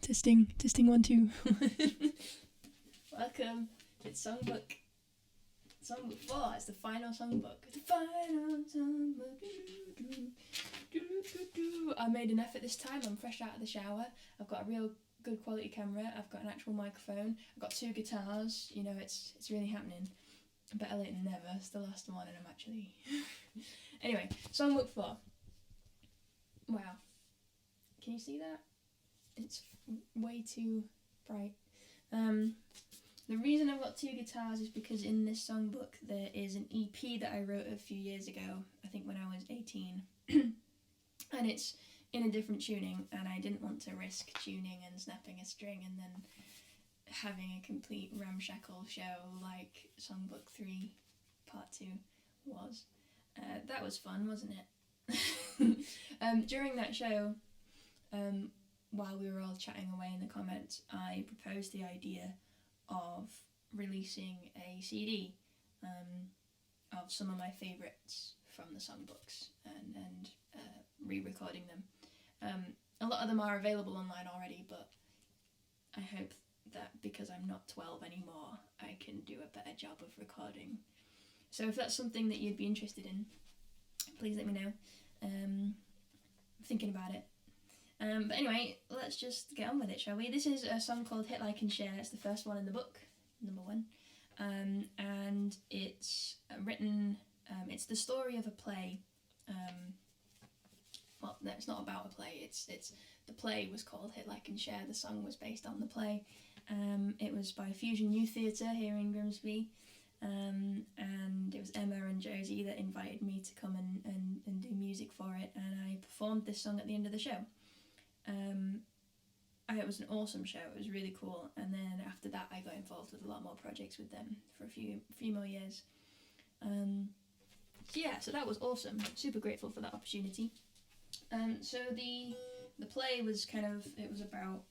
Testing 1 2. Welcome. It's Songbook 4. It's the final songbook. The final songbook. I made an effort this time. I'm fresh out of the shower. I've got a real good quality camera. I've got an actual microphone. I've got 2 guitars. You know, it's really happening. Better late than never. It's the last one, and I'm actually. Anyway, Songbook 4. Wow. Can you see that? It's way too bright. The reason I've got 2 guitars is because in this songbook there is an EP that I wrote a few years ago, I think when I was 18, and it's in a different tuning, and I didn't want to risk tuning and snapping a string and then having a complete ramshackle show like Songbook 3 Part 2 was. That was fun, wasn't it? During that show, while we were all chatting away in the comments, I proposed the idea of releasing a CD of some of my favourites from the songbooks and re-recording them. A lot of them are available online already, but I hope that because I'm not 12 anymore, I can do a better job of recording. So if that's something that you'd be interested in, please let me know. I'm thinking about it. But anyway, let's just get on with it, shall we? This is a song called Hit Like and Share. It's the first one in the book, number 1. And it's written, it's the story of a play. Well, no, it's not about a play. It's the play was called Hit Like and Share. The song was based on the play. It was by Fusion Youth Theatre here in Grimsby. And it was Emma and Josie that invited me to come and do music for it. And I performed this song at the end of the show. It was an awesome show. It was really cool, and then after that I got involved with a lot more projects with them for a few more years. So that was awesome. Super grateful for that opportunity. So the play was it was about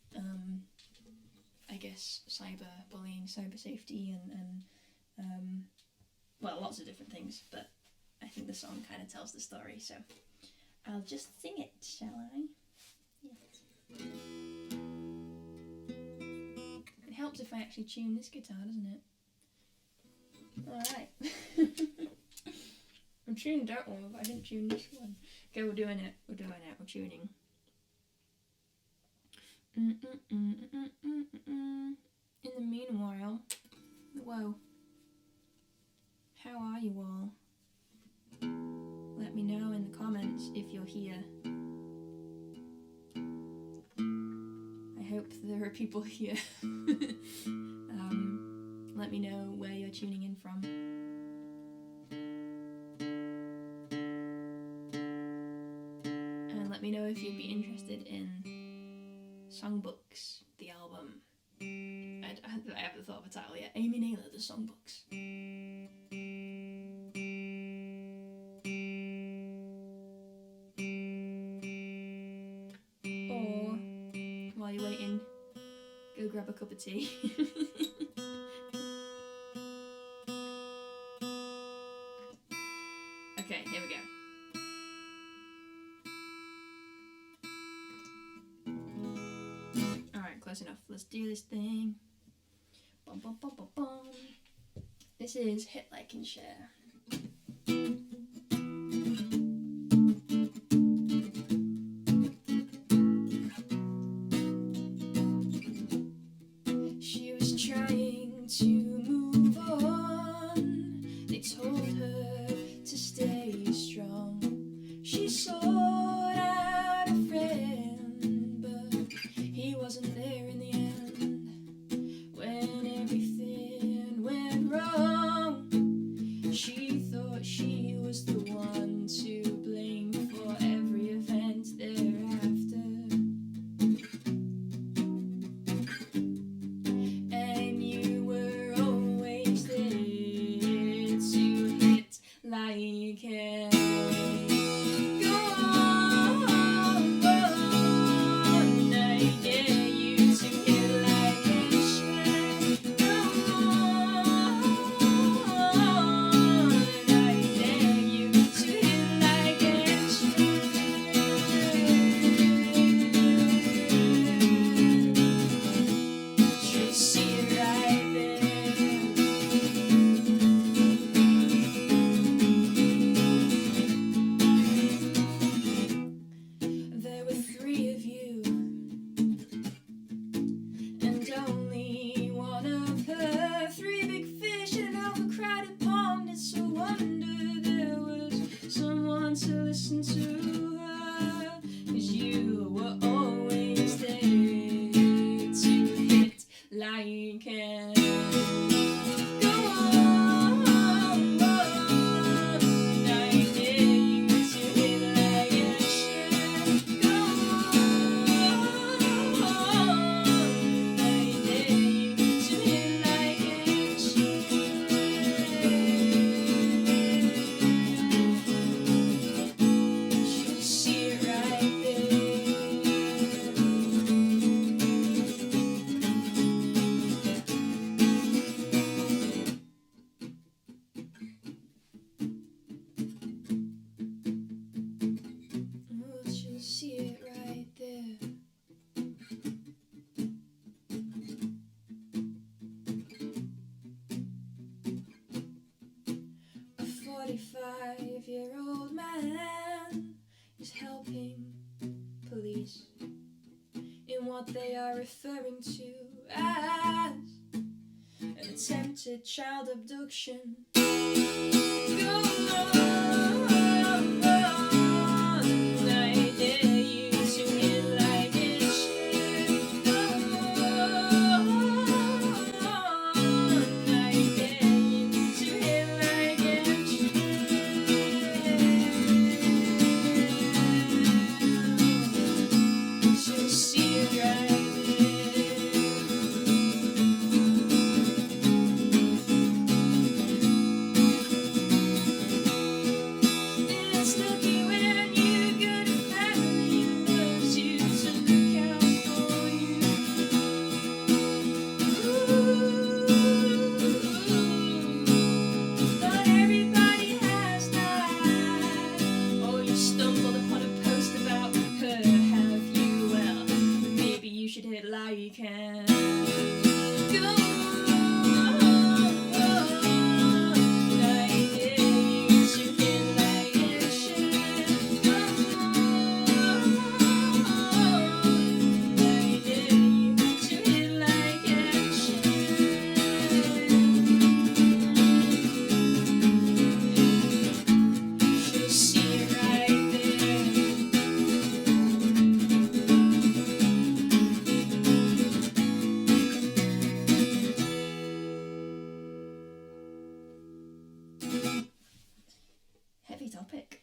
I guess cyber bullying, cyber safety, and lots of different things. But I think the song kind of tells the story. So I'll just sing it, shall I? Yes. It helps if I actually tune this guitar, doesn't it? Alright. I tuned that one, but I didn't tune this one. Okay, we're doing it. We're tuning. In the meanwhile, whoa. How are you all? Let me know in the comments if you're here. I hope there are people here. Let me know where you're tuning in from. And let me know if you'd be interested in Songbooks, the album. I haven't thought of a title yet. Amy Naylor, the Songbooks. Or, while you're waiting, go grab a cup of tea. Okay, here we go. Alright, close enough. Let's do this thing. Bum, bum, bum, bum, bum. This is Hit Like and Share. She was trying to move on. They told her to stay strong. She sought out a friend, but he wasn't there in the end. When everything went wrong, she thought she was the one to blame for every event thereafter. And you were always there to hit like and go on. is helping police in what they are referring to as an attempted child abduction. Go on, I dare you to hit like it should. Go on, I dare you to hit like it should. She'll see it right there. It's lucky when you got a family who loves you to look out for you. Not everybody has that. Or you stumbled upon a post about her, have you? Well, maybe you should hit like you can. Go on, I dare you to hit like it should. Go on, I dare you to hit like it should. She'll see it right there. Heavy topic.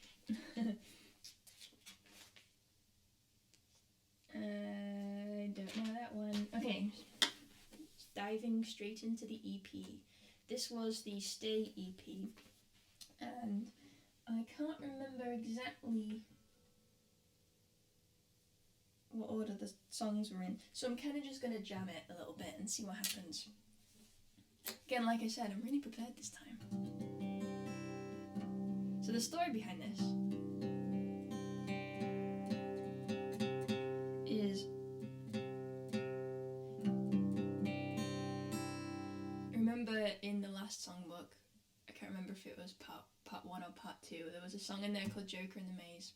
I don't know that one. Okay, diving straight into the EP. This was the Stay EP, and I can't remember exactly what order the songs were in, so I'm kind of just going to jam it a little bit and see what happens. Again, like I said, I'm really prepared this time. So the story behind this is, remember in the last songbook, I can't remember if it was part 1 or part 2, there was a song in there called Joker in the Maze.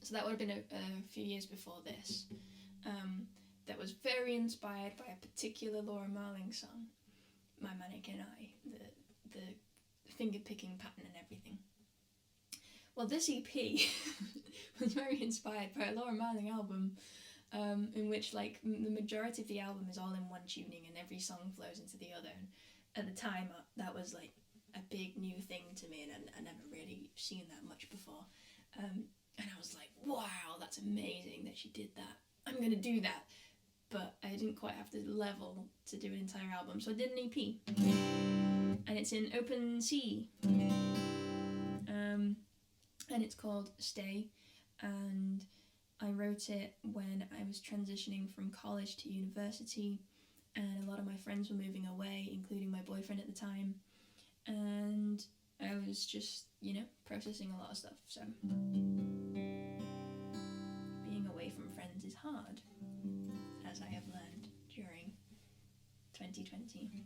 So that would have been a few years before this. That was very inspired by a particular Laura Marling song, My Mannequin Eye, the finger picking pattern and everything. Well, this EP was very inspired by a Laura Marling album, in which like the majority of the album is all in one tuning and every song flows into the other. And at the time, that was like a big new thing to me, and I never really seen that much before. And I was like, wow, that's amazing that she did that. I'm gonna do that. But I didn't quite have the level to do an entire album, so I did an EP. And it's in open C. And it's called Stay. And I wrote it when I was transitioning from college to university, and a lot of my friends were moving away, including my boyfriend at the time. And I was just, processing a lot of stuff, so being away from friends is hard, as I have learned during 2020.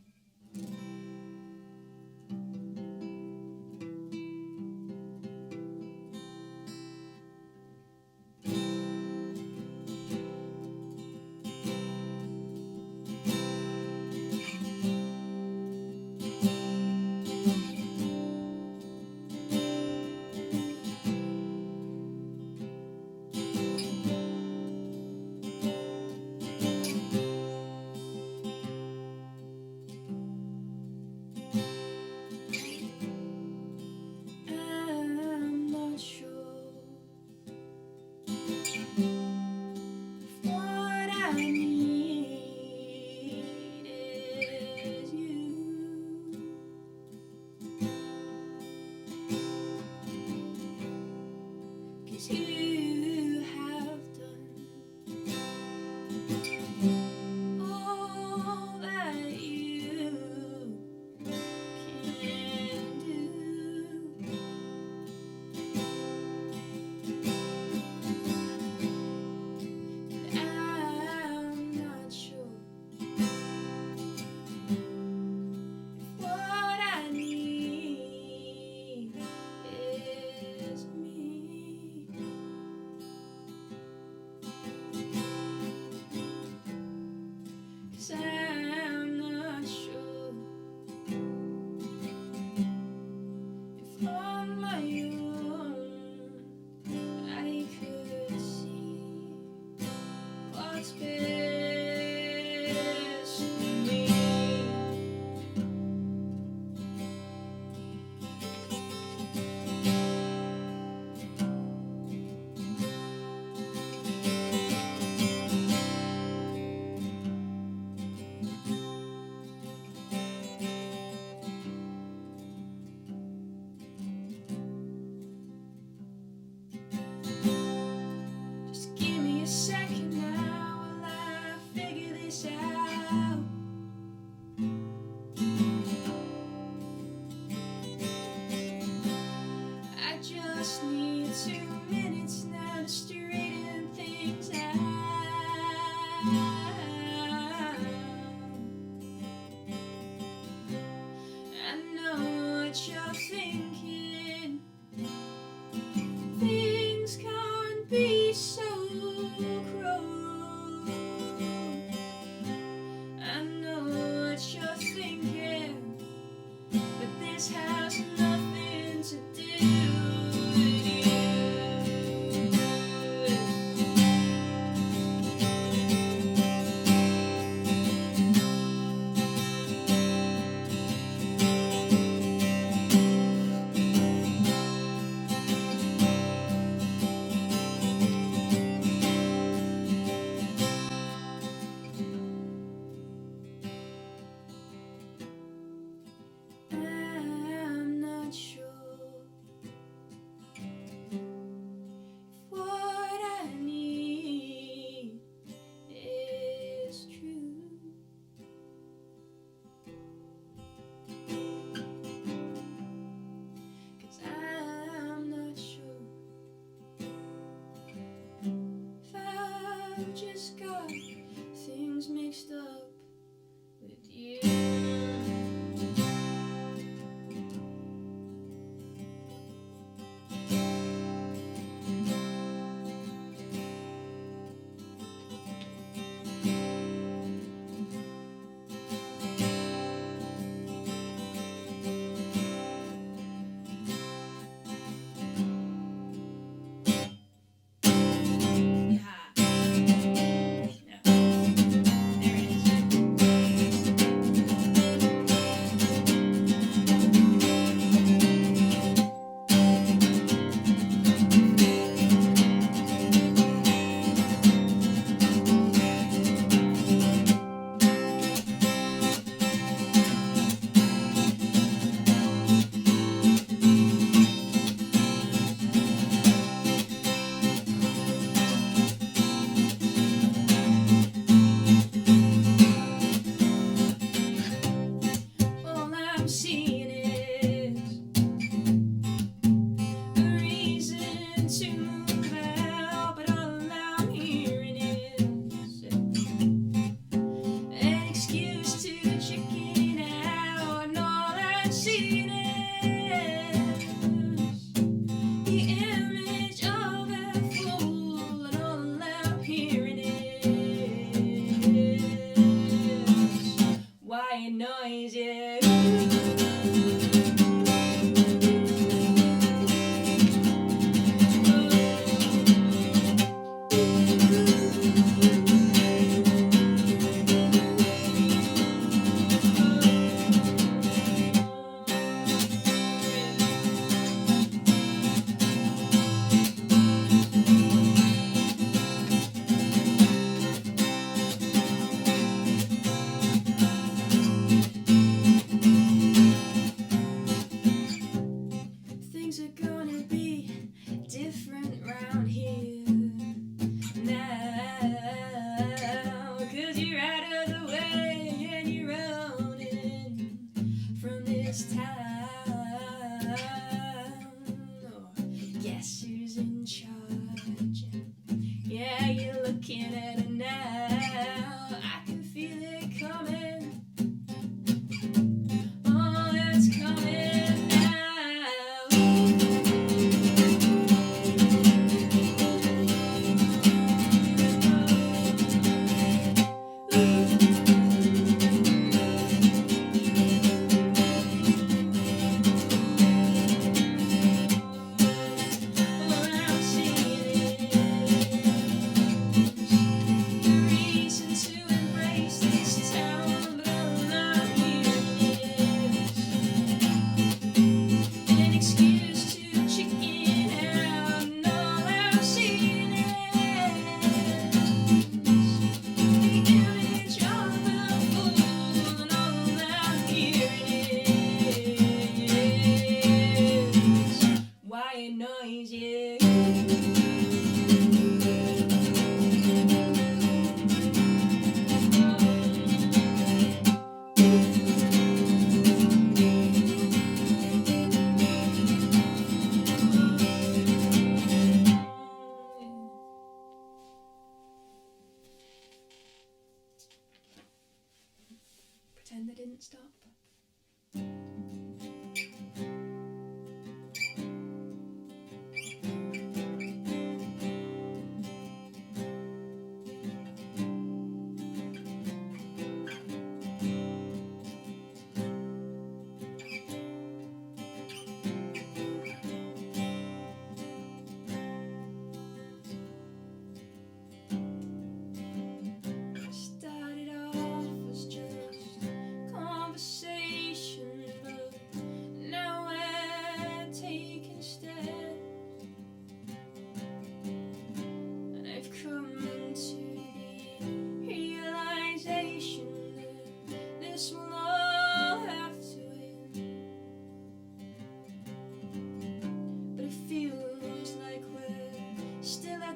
just got things mixed up with you. Pretend they didn't stop.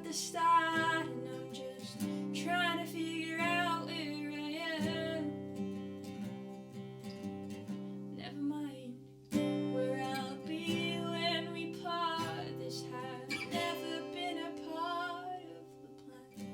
The start, and I'm just trying to figure out where I am. Never mind where I'll be when we part. This has never been a part of the plan.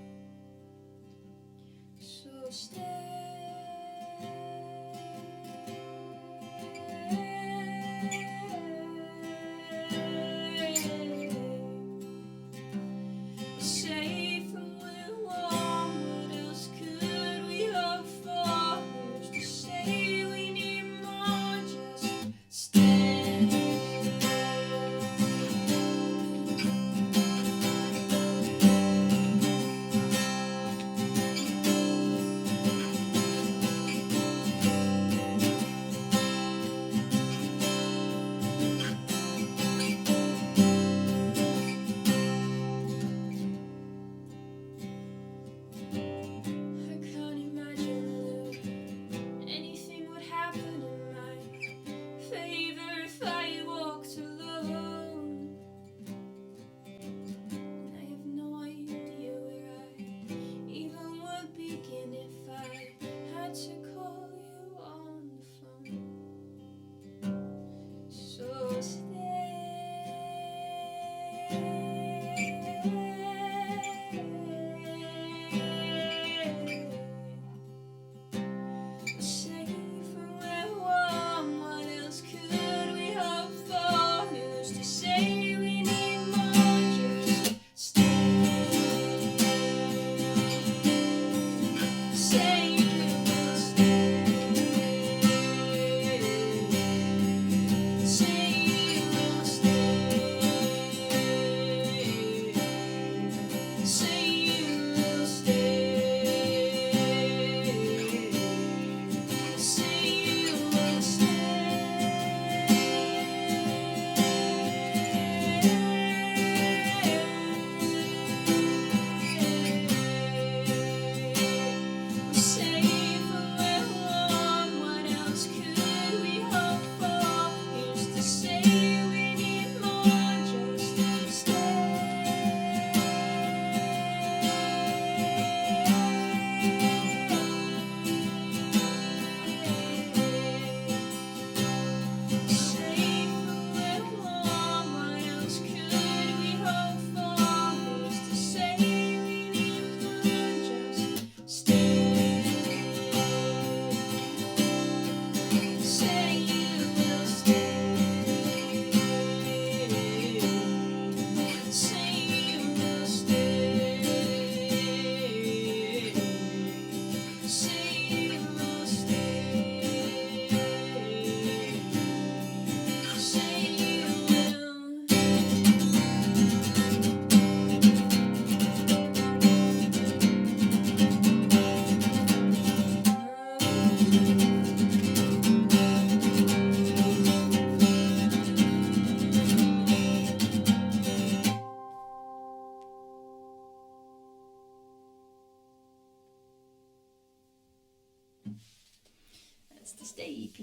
That's the Stay EP.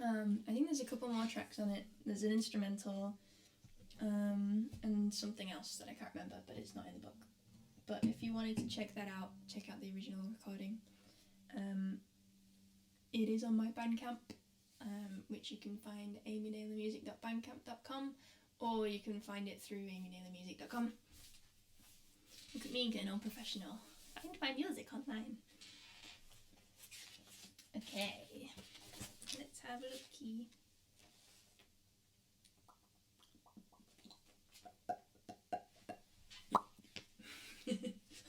I think there's a couple more tracks on it. There's an instrumental and something else that I can't remember, but it's not in the book. But if you wanted to check that out, check out the original recording. It is on my Bandcamp, which you can find amynaylormusic.bandcamp.com, or you can find it through amynaylormusic.com. Look at me getting all professional. Find my music online. Okay, let's have a looky.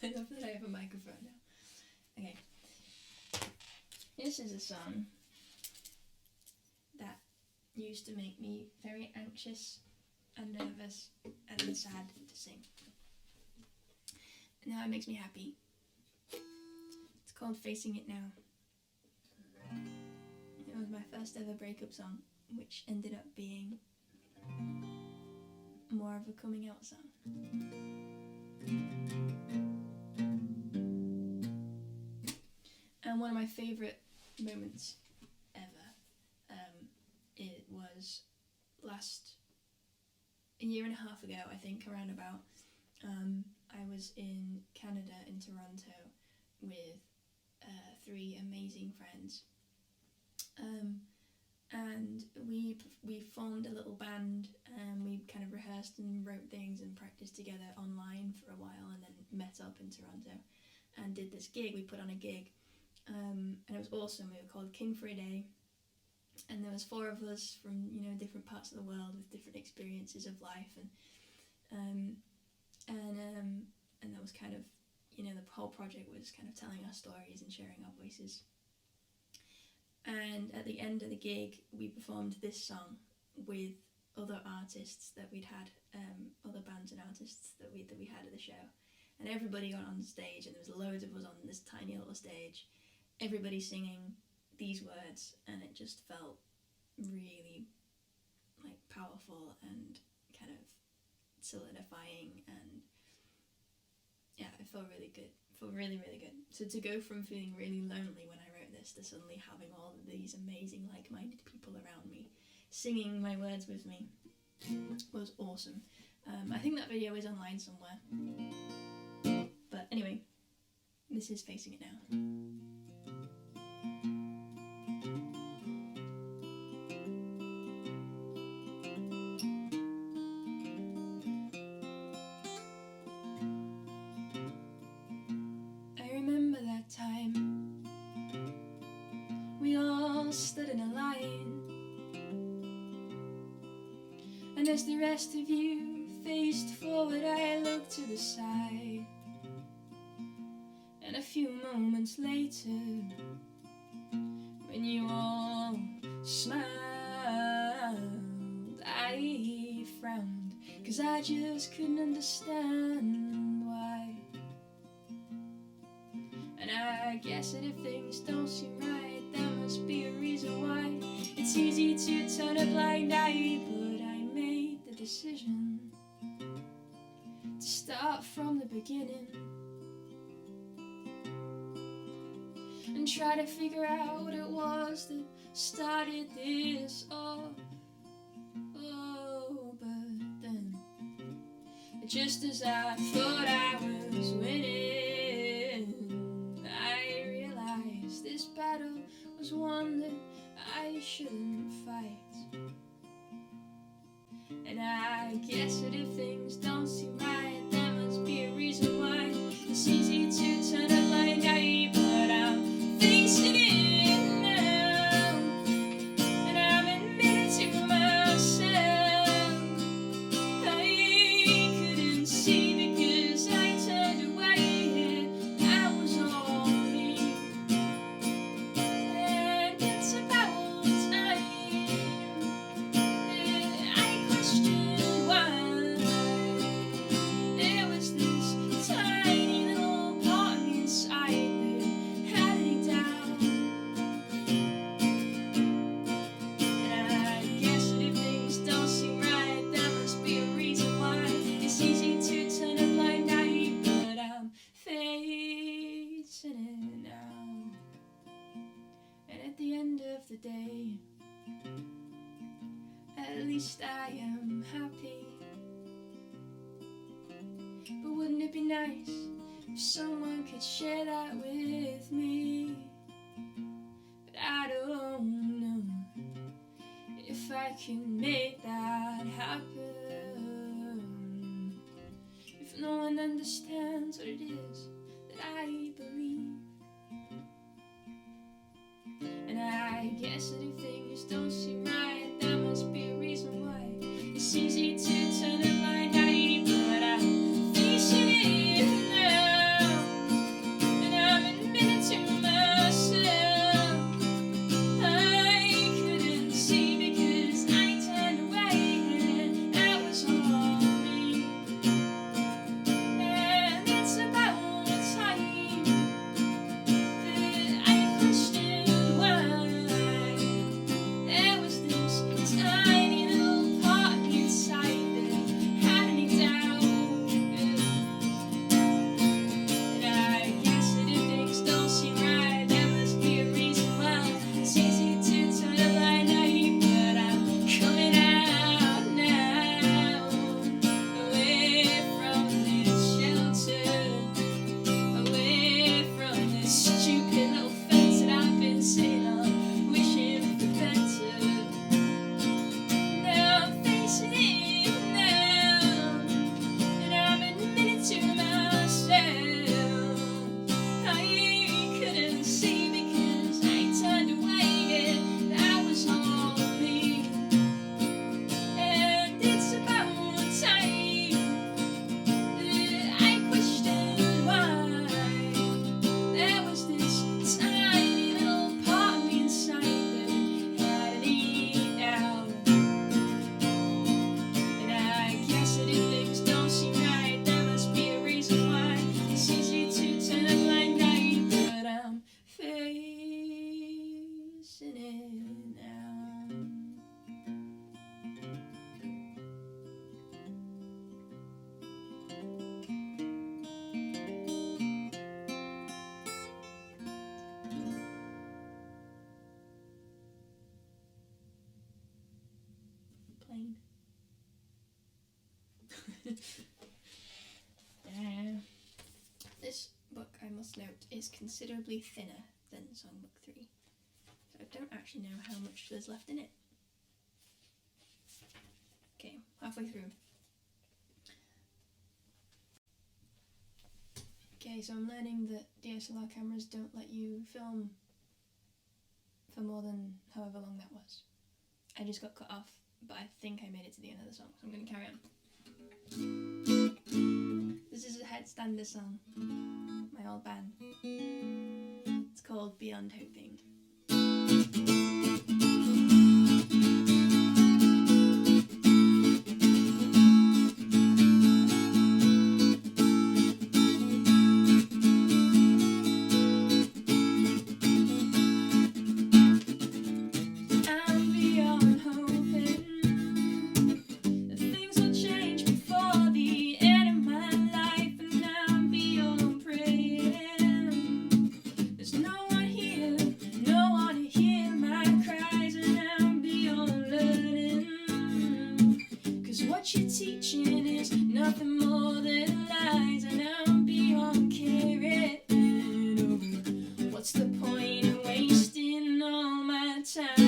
I love that I have a microphone now. Okay, this is a song that used to make me very anxious and nervous and sad to sing. Now it makes me happy. It's called Facing It Now. It was my first ever breakup song, which ended up being more of a coming out song. And one of my favourite moments ever, it was a year and a half ago, I think, around about. I was in Canada, in Toronto, with 3 amazing friends. And we formed a little band, and we kind of rehearsed and wrote things and practiced together online for a while, and then met up in Toronto. and did this gig. We put on a gig, and it was awesome. We were called King for a Day, and there was 4 of us from, you know, different parts of the world with different experiences of life, and that was kind of, you know, the whole project was kind of telling our stories and sharing our voices. And at the end of the gig, we performed this song with other artists that we'd had, other bands and artists that we had at the show. And everybody got on stage, and there was loads of us on this tiny little stage, everybody singing these words, and it just felt really like powerful and kind of solidifying, and yeah, it felt really good. It felt really, really good. So to go from feeling really lonely when I wrote this to suddenly having all of these amazing like-minded people around me singing my words with me was awesome. I think that video is online somewhere. But anyway, this is Facing It Now. Stood in a line, and as the rest of you faced forward, I looked to the side, and a few moments later, when you all smiled, I frowned, 'cause I just couldn't understand why. And I guess that if things don't seem right, there must be a reason why. It's easy to turn a blind eye, but I made the decision to start from the beginning and try to figure out what it was that started this off. Oh, but then, just as I thought I was winning, I realized this battle was one that I shouldn't fight. And I guess that if things don't seem right, there must be a reason why. It's easy to turn a blind eye, but I'm facing it now, and I'm admitting to myself I couldn't see because I turned away, and that was all me. And it's about time that I question why there was this tiny little part of me inside that had it down. And I guess that if things don't seem right, there must be a reason why. It's easy to turn a blind eye, but I'm facing it now. And at the end of the day, at least I am happy. But wouldn't it be nice if someone could share that with me? But I don't know if I can make that happen, if no one understands what it is that I believe. And I guess that if things don't seem right, there must be a reason why. It's easy to turn a blind eye, but I'm facing it now, and I'm admitting to myself I couldn't see because I turned away, and that was all me. And it's about time that I question why there was this tiny little part inside This book, I must note, is considerably thinner than Songbook 3. So I don't actually know how much there's left in it. Okay, halfway through. Okay, so I'm learning that DSLR cameras don't let you film for more than however long that was. I just got cut off, but I think I made it to the end of the song, so I'm going to carry on. This is a headstander song, my old band. It's called Beyond Hoping. Teaching is nothing more than lies, and I'm beyond caring. What's the point in wasting all my time?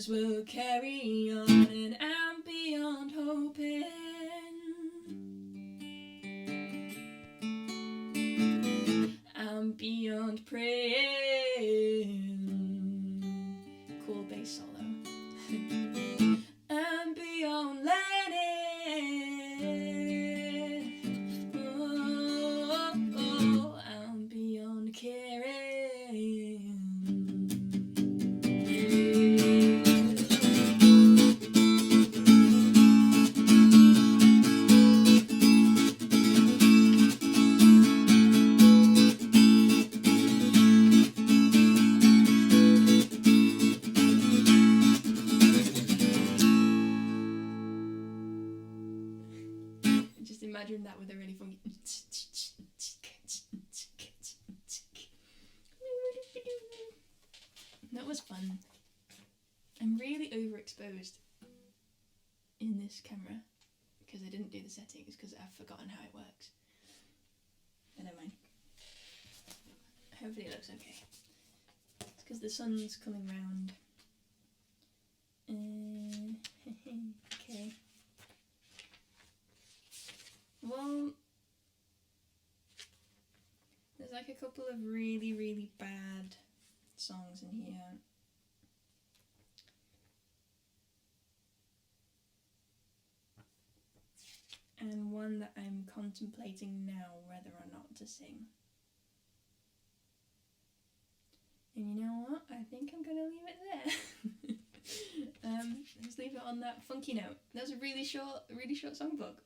We'll carry on, and I'm beyond hoping. I'm beyond praying. Cool bass solo. I'm beyond letting. Oh, I'm beyond caring. Imagine that with a really funky. That was fun. I'm really overexposed in this camera because I didn't do the settings because I've forgotten how it works. But never mind. Hopefully it looks okay. It's because the sun's coming round. Okay. Well, there's like a couple of really, really bad songs in here. And one that I'm contemplating now whether or not to sing. And you know what? I think I'm gonna leave it there. Just leave it on that funky note. That was a really short songbook.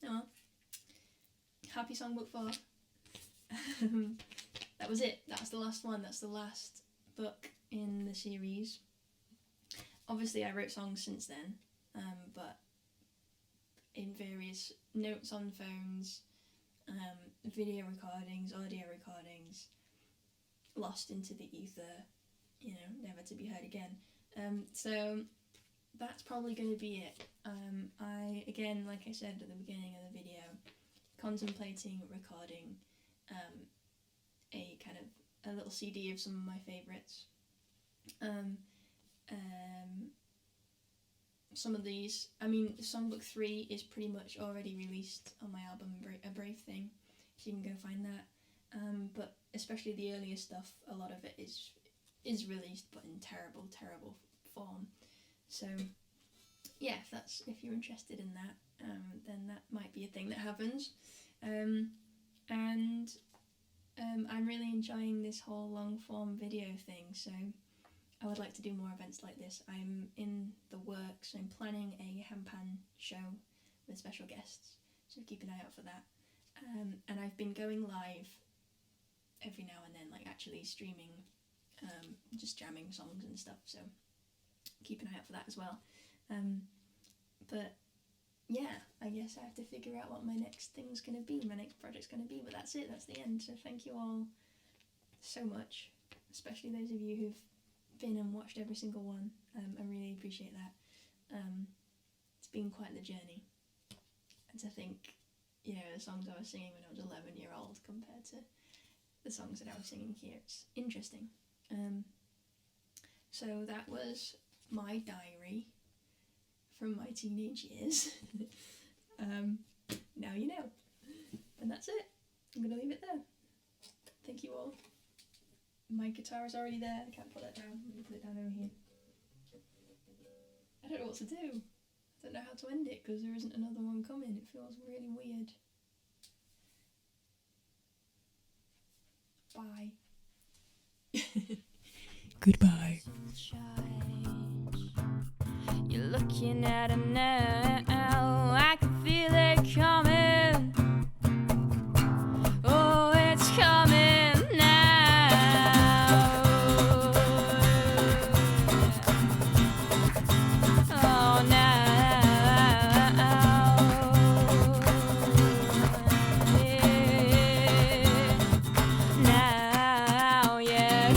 Oh, happy Songbook 4. That was it. That's the last one. That's the last book in the series. Obviously, I wrote songs since then, but in various notes on phones, video recordings, audio recordings, lost into the ether, never to be heard again. So that's probably going to be it. I, again, like I said at the beginning of the video, contemplating recording a kind of a little CD of some of my favourites. Some of these, I mean, Songbook 3 is pretty much already released on my album A Brave Thing, so you can go find that. But especially the earlier stuff, a lot of it is released, but in terrible form. So yeah, if you're interested in that, then that might be a thing that happens. And I'm really enjoying this whole long form video thing, so I would like to do more events like this. I'm in the works, I'm planning a handpan show with special guests, so keep an eye out for that. And I've been going live every now and then, like actually streaming, just jamming songs and stuff, so keep an eye out for that as well. But yeah, I guess I have to figure out what my next thing's going to be, my next project's going to be, but that's it, that's the end. So thank you all so much, especially those of you who've been and watched every single one. I really appreciate that. It's been quite the journey. And to think, you know, the songs I was singing when I was 11-year-old compared to the songs that I was singing here, it's interesting. So that was my diary from my teenage years. Now you know. And that's it. I'm going to leave it there. Thank you all. My guitar is already there. I can't put that down. I'm going to put it down over here. I don't know what to do. I don't know how to end it because there isn't another one coming. It feels really weird. Bye. Goodbye. You're looking at it now, I can feel it coming. Oh, it's coming now. Oh, now. Now, yeah.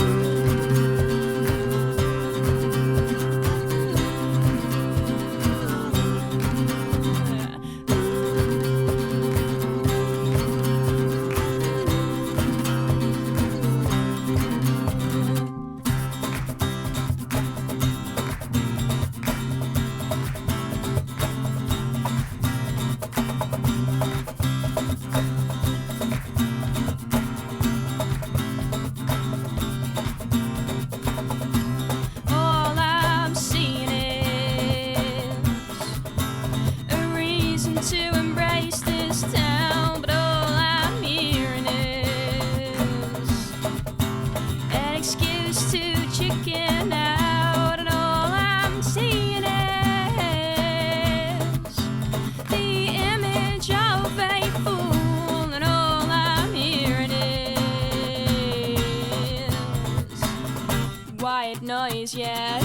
All I'm seeing is a reason to embrace this town, but all I'm hearing is an excuse to chicken out, and all I'm seeing is the image of a fool, and all I'm hearing is white noise, yeah.